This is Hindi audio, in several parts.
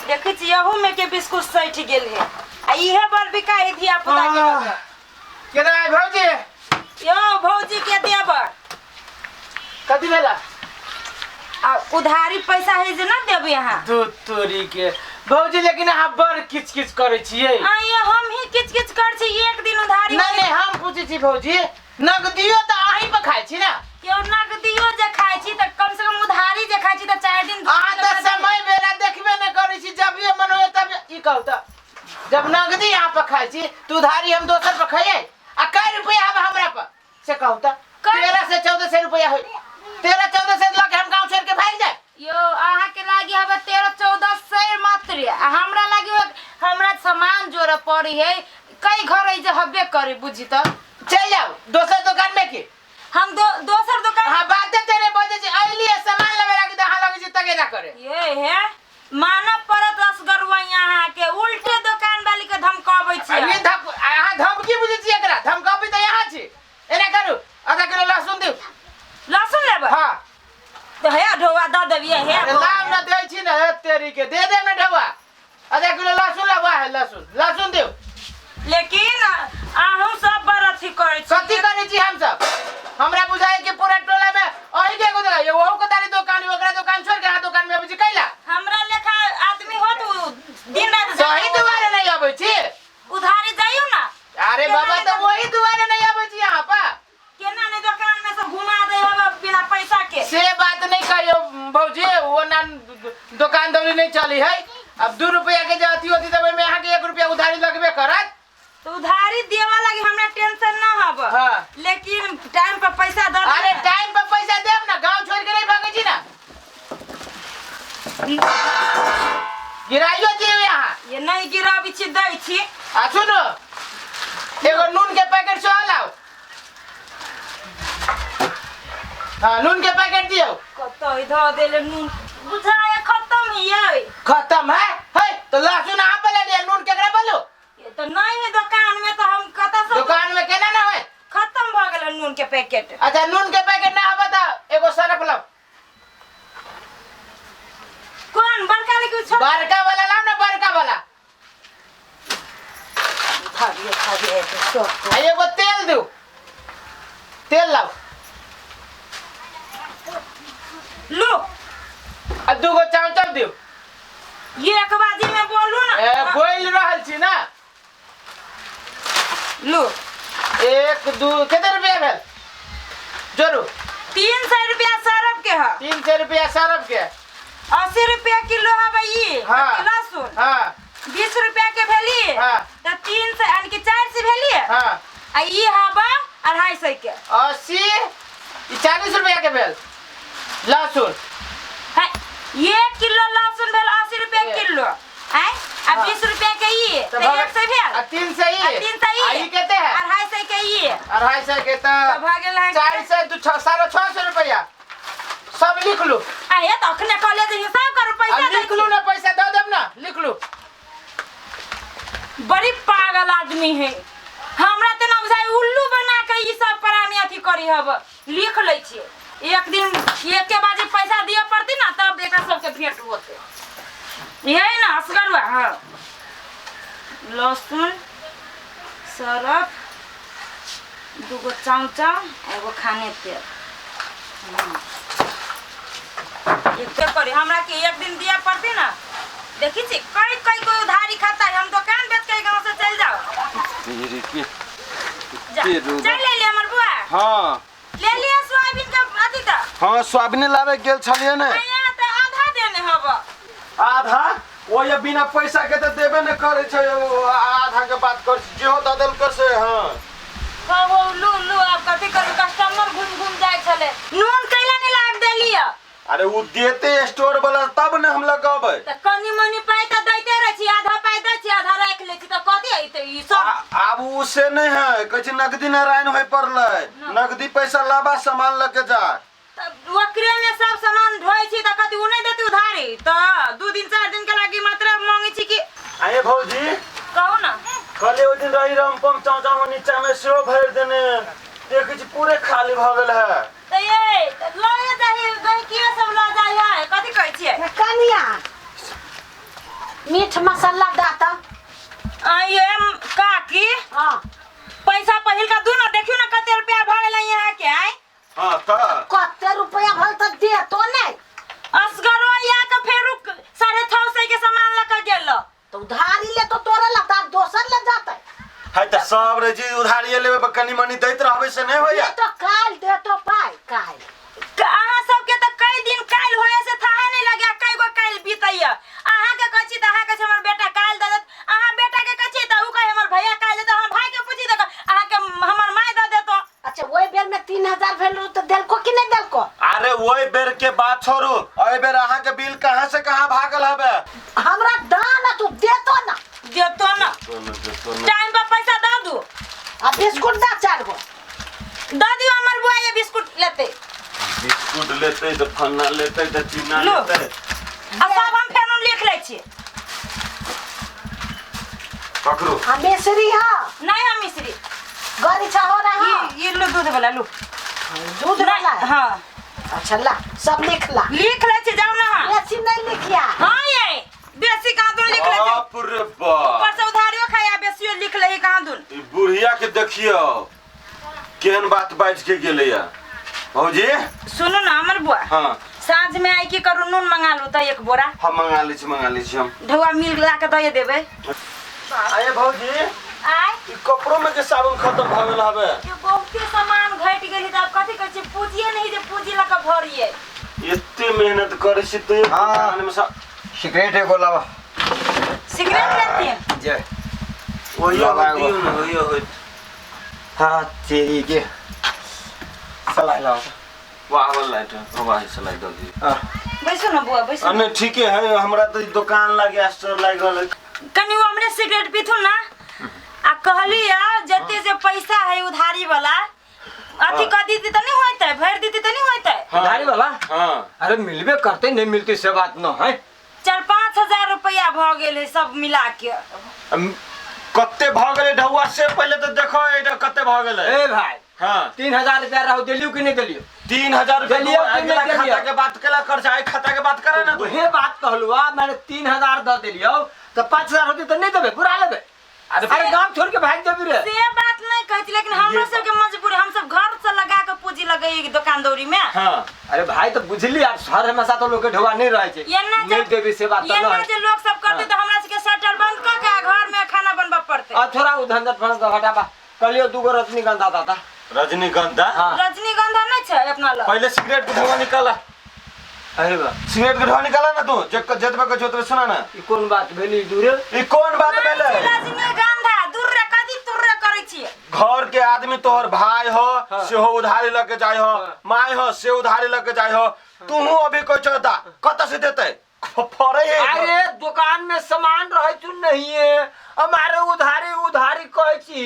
देखै छी यहू में के बिस्कुट सैठ गेल है आ इहे बर बिकाई धिया पुता के लगे केना है भौजी यो भौजी के देबर कथी भेला आ उधारी पैसा है जे ना देब यहाँ दूध तोरी के भौजी लेकिन अहाँ बड़ किच करे छियै आ ये हम ही किच कर छी एक दिन उधारी नहीं हम पूछे छी भौजी नगदियो त अहीं पे खाइ छी ना यो नगदियो जे खाइ छी त कम से कम उधारी जे खाइ छी त 4 दिन अहाँ त समय बेरा देखबे न करै छी जब ये मन होय तब ई कहू त जब नगदी यहाँ पे खाइ छी तो उधारी हम दोसर पे खाइए आ कै रुपया अब हमरा पर से कहू त 13 से 1400 रुपया होय 13-1400 लग हम गांव छोड़ के भाग जाए यो आहा के लागी हबे 13-1400 मात्र आ हमरा लागी हमरा सामान जोड़ पड़ी है कई घर है जे हबे करे बुझी त चल जाओ दोसर दुकान में की हम दोसर दुकान हां बातें तेरे बजे छी अइली सामान लेवे लागी त हां लगे छी तगेदा करे ये है मानव परत असगरवा यहाँ के उल्टे दुकान वाली के धमकाबै छी अभी अहाँ धमकी बुझे छी एकरा धमकाबै त यहाँ छी एना करू आधा किलो लहसुन दिउ लहसुन लेबै हां तो है ढोवा द देबिए है लाभ न दे छी न तेरी के दे दे न ढोवा आधा किलो लहसुन लगा है लहसुन दिउ लेकिन आहू सब बड़ अथी करे छी कथी करे छी हम सब हमरा बुझाए कि पूरा टोला में ओही के को ये वो को तारी दुकान ओकरा दुकान छोड़ के आ दुकान में आबै छी कैला हमरा लेखा आदमी हो तू दिन रात सही दुआरे नहीं आबै छी उधारी जाइयो ना अरे बाबा तो वही दुआरे नहीं आबै छी यहां पर केना ने दुकान में से घुमा दे हबे बिना पैसा के से बात नहीं कहियो भौजी वो ना दुकान दौड़ी नहीं चली है अब 2 रुपया के जो अथी होती तब में यहां के 1 रुपया उधारी लगबे करत तो उधारी देवा लगी हमरा टेंशन ना हब हां लेकिन टाइम पर पैसा दे अरे टाइम पर पैसा देब ना गांव छोड़ के नहीं भागे छी ना गिराइयो दिए यहां ये नहीं गिराबी छी दै छी आ सुनो एगो नून के पैकेट सो लाओ हां नून के पैकेट दियो कतो इधर देले नून बुझाए खत्म हियै खत्म है तो लहसुन आप ले लिया नून केकरा बोलो ये तो नहीं है दुकान में तो हम कता से दुकान में केना ना है खत्म भ गेल नून के पैकेट अच्छा नून के पैकेट ना आबा त एगो सरफ लो कौन बड़का लेके बड़का वाला लाओ ना बड़का वाला खादिए तो सब आ एगो तेल दो तेल लाओ लो आ दूगो चावल दियो ये एक बाजी में बोलू ना ए बोल रहल छी ना लो 1 2 कितना रुपया भेल जोरू 300 रुपया सरफ के है 300 रुपया सरफ के 80 रुपया किलो है भाई हाँ लहसुन हां 20 रुपया के भेली हाँ तो 300 यानी कि 400 भेली हां आ ई हबा 250 के 80 40 रुपया के भेल लहसुन है 1 किलो लहसुन भेल 80 रुपया किलो है आ 20 रुपया के ई तो 100 भेल आ 300 ई 300 ई आ ई कते है 250 के ई 250 के त भ गेल है 400 650 रुपया सब लिख लो आ ये तो अखने कॉलेज हिसाब करू पैसा लिख लो ना पैसा दे देब ना लिख लो बड़ी पागल आदमी है हमरा त ना बुझाई उल्लू बना के ई सब प्राणी अथी करी हब लिख लै छी एक दिन एक के बाजे पैसा दिए पड़ती ना तब एकरा सबके भेंट होते यही ना असगरवा हां लहसुन सरफ दूगो चमचा एगो खाने तेल एक करे हमरा के एक दिन दिए पड़ती ना देखी छी कई कोई उधारी खाता है हम दुकान बेच के गांव से चल जाओ चल ले हमर बुआ हां ले लिया सोयाबीन का अथी त हां सोयाबीन लावे गेल छलिए ने यहाँ त आधा देने हब आधा वो ये बिना पैसा के त देबे न करे छै आधा के बात कर जे हो ददल कर से हां वो लू अब कथी करी कस्टमर घूम जाय छले नून कैला नहीं लाग देलिया अरे वो देते स्टोर वाला तब न हम लगाबै त कनी मनी पाई त दैते रह छी आधा पाई दै छी आधा रख ले छी त कथी है ई सब अब उसे नहीं है कछ नगदी नारायण होय पड़ले नगदी पैसा लाबा सामान लेके जा ओकरे में सब सामान ढोई छी त कथी उ नहीं देती उधारी त 2 दिन 4 दिन के लागी मात्र मांगे छी कि आए भौजी कहू ना कले ओ दिन रही रामपम चौचा में नीचा में सेव भर देने देखे छी पूरे खाली भ गेल है त ये लए जाही गई किए सब ल जाई है कथी कहै छी कनिया मीठ मसाला दाता। ये काकी हां पैसा पहिल का दू ना देखियो ना कते रुपया भ गेलै यहाँ के आय। हां त कते रुपया भल त दे तो नहीं। असगरो या के फेरू 650 के सामान लेके गेल तो उधारी ले तो तोरे ला तार दोसर ले जाते। है त सब रे जी उधारी लेबे पर कनी मनी दैत रहबे से नहीं होया। दे तो काल दे तो पाई काल। अहाँ सबके त कई दिन काल होए से थाहे नहीं लगे कई गो काल बीतैया। अहाँ के कछि त अहाँ के हमर बेटा काल द देत। अहाँ बेटा के कछि त उ कहे हमर भैया काल दे त हम भाई के पूछि त अहाँ के हमर माय द देतो। अच्छा वही बेर में 3000 भेल तो देलको कि नहीं देलको? अरे वही बेर के बात छोड़ू, ओई बेर अहाँ के बिल कहां से कहां भागल हबे। हमरा दाना तू दे तो ना। देतो ना टाइम पर पैसा द दू। आ बिस्कुट दा 4 गो द दियो हमर बुआ ये बिस्कुट लेते। बिस्कुट लेते त फन्ना लेते त चिन्ना लो। लेते। आ सब हम फेर लिख लै छी। पकड़ो हम मिश्री हा नहीं हम मिश्री गरी छा हो रहा। ये लो दूध वाला लो। दूध वाला है? हाँ अच्छा ला सब लिख ला। लिख ले छी जाओ ना। ऐसी नहीं लिखिया। हाँ ये बेसी कहाँ दून लिख ले छी। बाप रे बाप, ऊपर से उधारियो खाया बेसियो लिख ले कहाँ दून। ई बुढ़िया के देखियो केहन बात बाज के गेले या। भौजी सुनो ना हमर बुआ। हां साँझ में आई की करू नून मंगा लो त एक बोरा। हम मंगा ली छी हम। ढौआ मिल ला के दे देबे। आए भौजी आय ई कपड़ों में के साबुन खत्म भ गेल हबे। के बहुते सामान घट गेली त कथि कहै छी पूजिए नहीं जे पूजी ला के भरिए। एते मेहनत करे छी तो दुकान में सिगरेट है गोला सिगरेट लेते हैं। जय वही दियो न वही हो। हाँ तेरी के सलाई लाओ। वाह वाला लाइट वाह सलाई दो दी। बैसो ना बुआ बैसो। अने ठीक है हमरा तो दुकान लागे स्टोर लाग गेल। कनियो हमरे सिगरेट पीथु ना आ कहली जते जे पैसा है उधारी वाला अथी क दी त नहीं होतै भर दी त नहीं होतै। उधारी वाला हां अरे मिलबे करते नहीं मिलते से बात न है। 4-5 हजार रुपया भ गेल है सब मिला के। कत्ते भ गेले ढौआ से पहले तो देखो एटा कत्ते भ गेले। ए भाई हां 3000 रुपया रहो दिलियो कि नहीं दिलियो? 3000 रुपया दिलियो कि अगला नहीं खाता दिलियो? के बात केला कर जाए खाता के बात करे ना तू। वही बात कहलुआ मैंने 3000 द दिलियो तो 5000 होती तो नहीं देबे बुरा लेबे। अरे गांव छोड़ के भाग देबी रे। से बात नहीं कहती लेकिन हमरा सब के मजबूरी हम सब घर से लगा के पूंजी लगाई दुकान दौरी में। हां अरे भाई तो बुझली यार शहर में साथ लोग के ढोवा नहीं रहे छे। नहीं देबी से बात ये न ना है। जे लोग सब करते तो हमरा सब के शटर बंद क के घर में खाना बनबा पड़ते। आ थोड़ा उधंधर फंस हटाबा कलियो 2 गो रजनीगंधा दाता। रजनीगंधा हां रजनीगंधा नहीं छै अपना ल। पहले सिगरेट के धुआं निकाला। अरे बा सिगरेट के धुआं निकाला ना तू जतबे के जोतबे सुना ना। ई कौन बात भेली दूरे? ई कौन बात भेले? रजनीगंधा दूर रे कदी दूर रे करै छी। घर के आदमी तोहर भाई हो से हो उधारी लेके जाय हो माय हो से उधारी लेके जाय हो तू अभी कोई चौथा कत से देते फरे है। अरे दुकान में सामान रहे तू नहीं है हमारे उधारी कहै छी।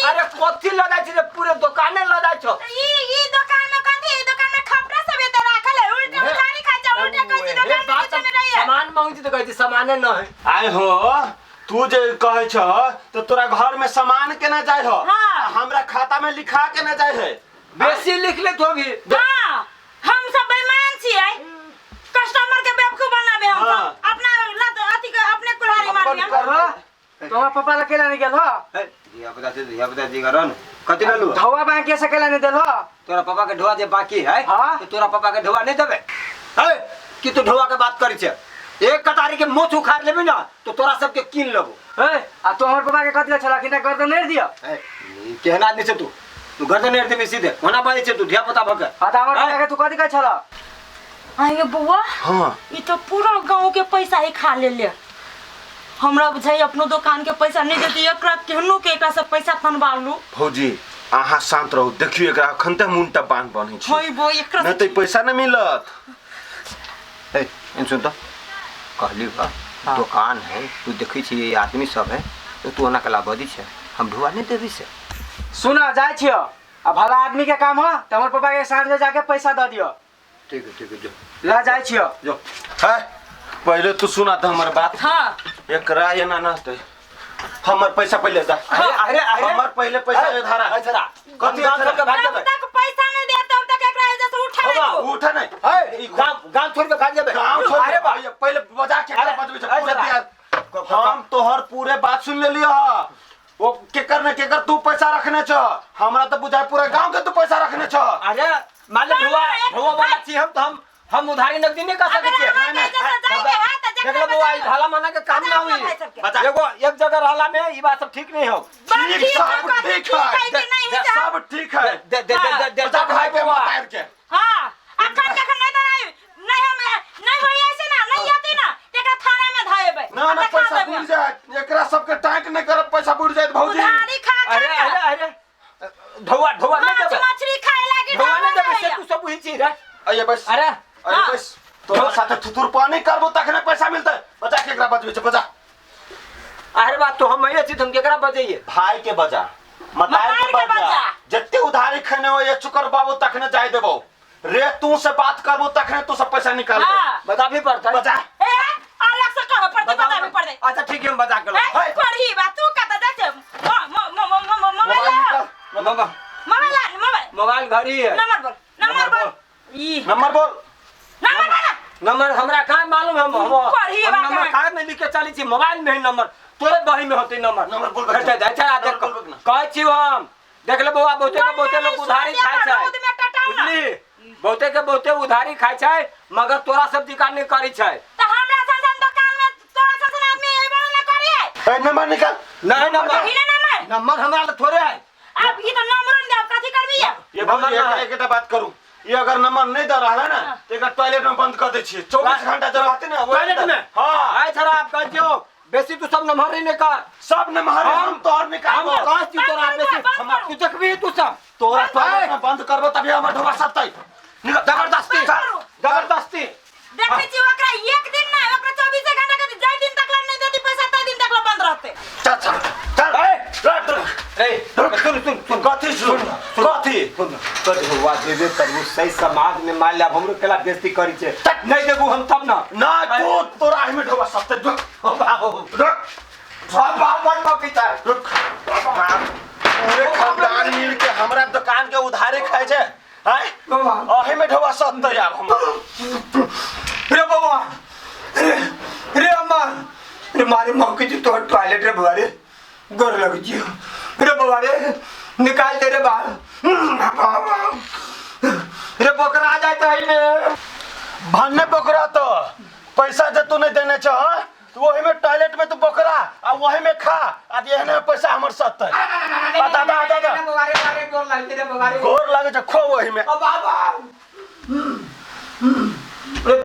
अरे कथि लगा छी रे पूरे दुकाने लगा छो। ई दुकान में कथि ई दुकान में खपड़ा सब एते राखल है उल्टे उधारी खा जा उल्टे कहै छी दुकान में कुछ नहीं रही है। सामान मांगती तो कहै छी सामाने न है। आय हो तू जे कहै छ तो तोरा घर में सामान केना जाय हो। हाँ। हमरा खाता में लिखा के ना जाय है। बेसी लिख ले तो भी। हां हम सब बेईमान छियै कस्टमर के बेवकूफ बनाबे हम हाँ। सब अपना लत अथी के अपने कुल्हाड़ी मार दिया। तोरा पापा ला केला नहीं गेल हो? धिया पुता जी करन कति भेलु ढोवा बैंक के से केला नहीं देल हो? तोरा पापा के ढोआ जे बाकी है हाँ। तो तोरा पापा के ढोआ नहीं देबे है कि तू ढोआ के बात करी छे। एक कटारी के मोछ उखाड़ लेबे ना तो तोरा सब के कीन लेबो। ए आ तो हमर पापा के कथि छला कि ना गर्दन नहीं दियो? केहन आदमी छे तू गर्दन नहीं देबे सीधे कोना बाजे छे तू धिया पुता भके। आ त हमर पापा के तू कथि कहै छला? आइए बुआ हां ई तो पूरा गांव के पैसा ही खा ले। हमरा बुझाई अपनो दुकान के पैसा नहीं देती एकरा केहनो के एकरा से पैसा तनबा लू। भौजी आहा शांत रहू देखियो एकरा खनते मुंटा बांध बनै छै। होय बो एकरा न त पैसा न मिलत। ए इन सुन तो कहली बा दुकान है तू देखै छी आदमी सब है तो तू ओना कला बदी छे हम ढोआ नहीं देबी से। सुना जाय छियो आ भला आदमी के काम हो त हमर पापा के साथ में जाके पैसा द दियो। ठीक है जो ला जाय छियो जो है पहले तू सुना त हमर बात। हां एकरा ये ना नहते हमर पैसा पहले दा। अरे हमर पहले पैसा ये धारा अच्छा कथि गांव छोड़ के भाग जब देबे। तक पैसा नहीं दे तब तक एकरा एजे से उठा ले। उठा नहीं ए गांव छोड़ के भाग देबे। गांव छोड़ अरे बा पहले बजा के बजबे छ पूरा तैयार तोहर पूरे बात सुन ले लियो वो केकर ने केकर तू पैसा रखने छ हमरा तो बुझाय पूरे गांव के तू पैसा रखने छ अरे मान ले ढुआ वाला छी हम तो हम उधारी नकदी नहीं कर सके छिए देख लो बुआ ई ढाला माना के काम ना हुई एगो एक जगह रहला में ई बात सब ठीक नहीं हो ठीक सब ठीक है सब ठीक है दे भाई पे मार के हां अखन देखन नहीं हम नहीं होई ऐसे ना नहीं आती ना तेरा थाना में धाएबे ना ना पैसा बुड़ जाए एकरा सबके टाइट नहीं करब पैसा बुड़ जाए भौजी उधारी खा अरे ढुआ नहीं देबे मछली खाए लागी ढुआ नहीं देबे से तू सब हुई छी रे अये बस अरे बस तोरा साथे थुथुर पानी करबो तखने पैसा मिलते बचा के एकरा बजबे छ बजा अरे बात तो हम मैं छी तुम केकरा बजाइए भाई के बजा मताई के बजा जत्ते उधारी खने हो ये चुकर बाबू तखने जाय देबो रे तू से बात करबो तखने तू सब पैसा निकाल दे बता भी पड़ता है बजा ए अलग से कह पड़ते बता भी पड़ दे अच्छा ठीक है हम बता के लो पढ़ी बा तू कत जाते मोबाइल घरी है नंबर बोल ई नंबर बोल नंबर हमरा का मालूम हम पढ़ी बा नंबर का में लिख के चली छी मोबाइल में ही नंबर तोरे बही में होते नंबर बोल भेट जाए अच्छा देख कह छी हम देख ले बउआ बहुते लोग उधारी खाय छै बुझली बहुते उधारी खाय छै मगर तोरा सब दुकान नहीं करी छै त हमरा संसन दुकान में तोरा संसन आदमी एबे ना करी ए नंबर निकाल नहीं नंबर नंबर हमरा ले थोड़े है अब ई तो नंबर न दे कथि करबी ये भौजी एकटा बात करू ये अगर नंबर नहीं दे रहा है ना तो एक टॉयलेट में बंद कर दे छी 24 घंटा जब आते ना टॉयलेट में हां आय थरा आप कह दियो बेसी तू सब नंबर नहीं कर सब नंबर हम तोर निकाल हम कह छी तोरा बेसी हम तू देखबी तू सब तोरा टॉयलेट में बंद करबो तभी हमर ढोबा सतै जबरदस्ती देखै छी ओकरा एक दिन ना ओकरा 24 घंटा के जाय दिन तक नहीं देती पैसा तय दिन तक बंद रहते चल सुन कथी सुन कथी तो हुआ देबे करबू सही समाज में मान लिया हमरो केला बेइज्जती करी छे नहीं देबू हम तब ना ना तू तोरा में ढोबा सतै रुक सब बात पपीता रुक पूरे खानदान मिल के हमरा दुकान के उधारी खाय छै हैं अहे में ढोबा सतै आब हम रे बाबा रे अम्मा रे मारे मौके जी तो टॉयलेट रे बुआरे गोर लग जी रे बुआरे निकाल दे रे बाहर रे बकरा आ जाए तो ही में भन्ने बकरा तो पैसा जे तू नहीं देने छ तो वही में टॉयलेट में तू बकरा आ वही में खा आ एहने पैसा हमर सतै दादा बुआरे गोर लग दे रे बुआरे गोर लागे छ खो वही में बाबा